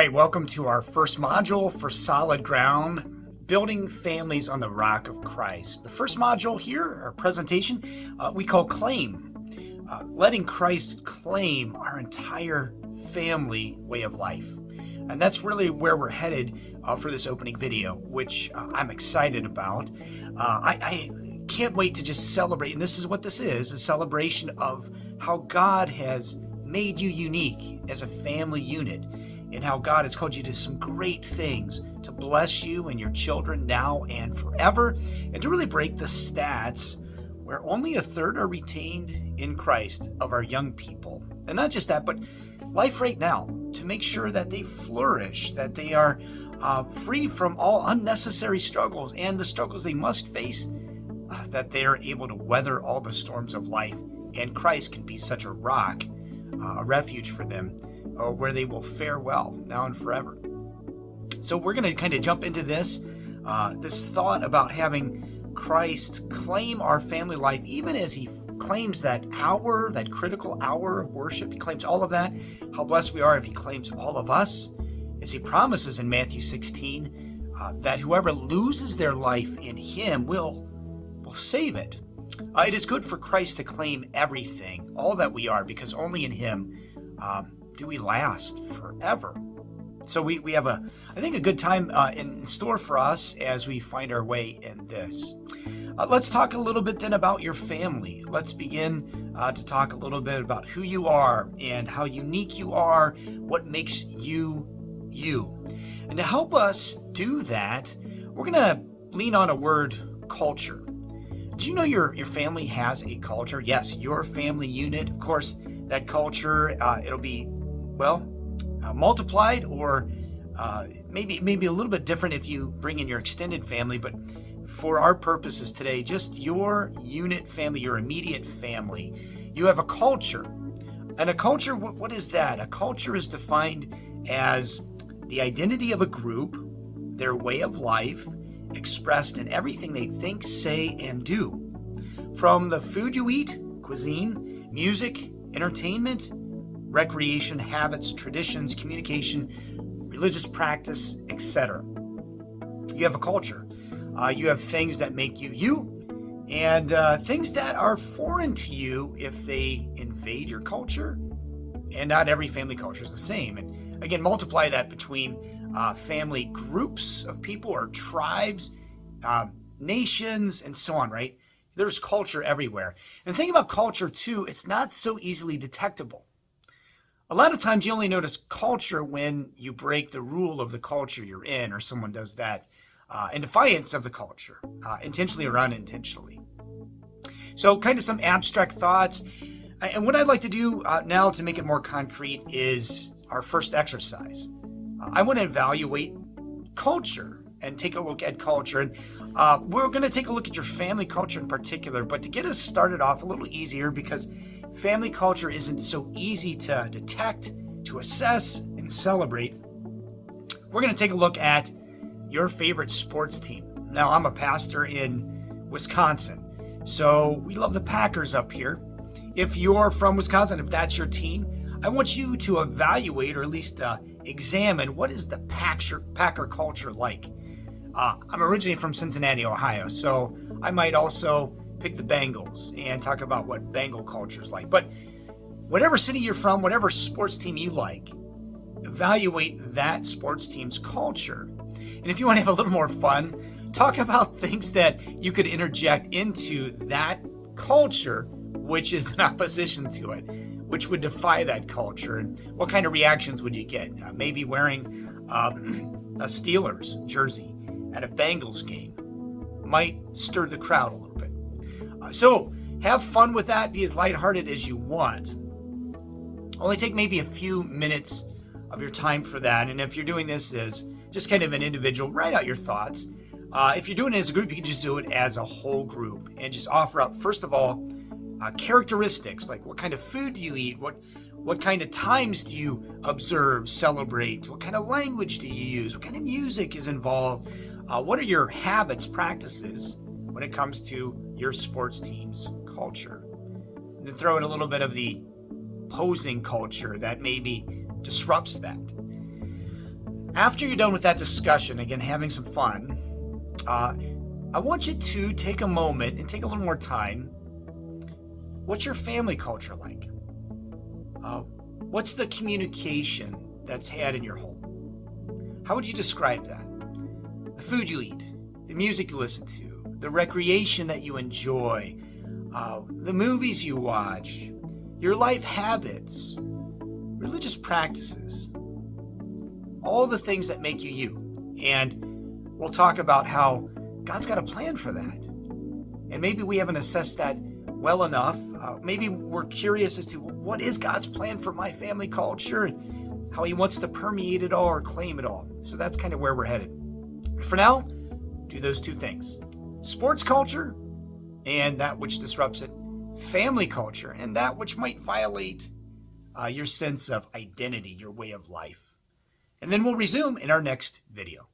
right, welcome to our first module for Solid Ground, Building Families on the Rock of Christ. The first module here, our presentation, we call Claim, letting Christ claim our entire family way of life. And that's really where we're headed for this opening video, which I'm excited about. I can't wait to just celebrate, and this is what this is, a celebration of how God has made you unique as a family unit, and how God has called you to some great things to bless you and your children now and forever, and to really break the stats where only a third are retained in Christ of our young people. And not just that, but life right now, to make sure that they flourish, that they are free from all unnecessary struggles and the struggles they must face, that they are able to weather all the storms of life. And Christ can be such a rock, a refuge for them, where they will fare well now and forever. So we're going to kind of jump into this thought about having Christ claim our family life, even as he claims that hour, that critical hour of worship. He claims all of that. How blessed we are if he claims all of us, as he promises in Matthew 16, that whoever loses their life in him will save it. It is good for Christ to claim everything, all that we are, because only in him do we last forever. So we have I think a good time in store for us as we find our way in this. Let's talk a little bit then about your family. Let's begin to talk a little bit about who you are and how unique you are, what makes you you. And to help us do that, we're going to lean on a word, culture. Did you know your family has a culture? Yes, your family unit. Of course, that culture, it'll be, multiplied, or maybe a little bit different if you bring in your extended family. But for our purposes today, just your unit family, your immediate family, you have a culture. And a culture, what is that? A culture is defined as the identity of a group, their way of life, expressed in everything they think, say, and do. From the food you eat, cuisine, music, entertainment, recreation, habits, traditions, communication, religious practice, etc. You have a culture. You have things that make you you, and things that are foreign to you if they invade your culture. And not every family culture is the same. And again, multiply that between family groups of people or tribes, nations, and so on, right? There's culture everywhere. And the thing about culture, too, it's not so easily detectable. A lot of times you only notice culture when you break the rule of the culture you're in, or someone does that in defiance of the culture, intentionally or unintentionally. So kind of some abstract thoughts. And what I'd like to do now to make it more concrete is our first exercise. I want to evaluate culture and take a look at culture. And we're going to take a look at your family culture in particular, but to get us started off a little easier, because family culture isn't so easy to detect, to assess, and celebrate, we're going to take a look at your favorite sports team. Now, I'm a pastor in Wisconsin, so we love the Packers up here. If you're from Wisconsin, if that's your team, I want you to evaluate, or at least examine, what is the Packer culture like. I'm originally from Cincinnati, Ohio, so I might also pick the Bengals and talk about what Bengal culture is like. But whatever city you're from, whatever sports team you like, evaluate that sports team's culture. And if you want to have a little more fun, talk about things that you could interject into that culture, which is in opposition to it, which would defy that culture. And what kind of reactions would you get? Maybe wearing a Steelers jersey at a Bengals game might stir the crowd a little bit. So have fun with that. Be as lighthearted as you want. Only take maybe a few minutes of your time for that. And if you're doing this as just kind of an individual, write out your thoughts. If you're doing it as a group, you can just do it as a whole group and just offer up, first of all, characteristics, like what kind of food do you eat? What kind of times do you observe, celebrate? What kind of language do you use? What kind of music is involved? What are your habits, practices when it comes to your sports team's culture? And then throw in a little bit of the opposing culture that maybe disrupts that. After you're done with that discussion, again, having some fun, I want you to take a moment and take a little more time. What's your family culture like? What's the communication that's had in your home? How would you describe that? The food you eat, the music you listen to, the recreation that you enjoy, the movies you watch, your life habits, religious practices, all the things that make you you. And we'll talk about how God's got a plan for that. And maybe we haven't assessed that well enough. Maybe we're curious as to what is God's plan for my family culture and how he wants to permeate it all or claim it all. So that's kind of where we're headed. For now, do those two things. Sports culture and that which disrupts it. Family culture and that which might violate your sense of identity, your way of life. And then we'll resume in our next video.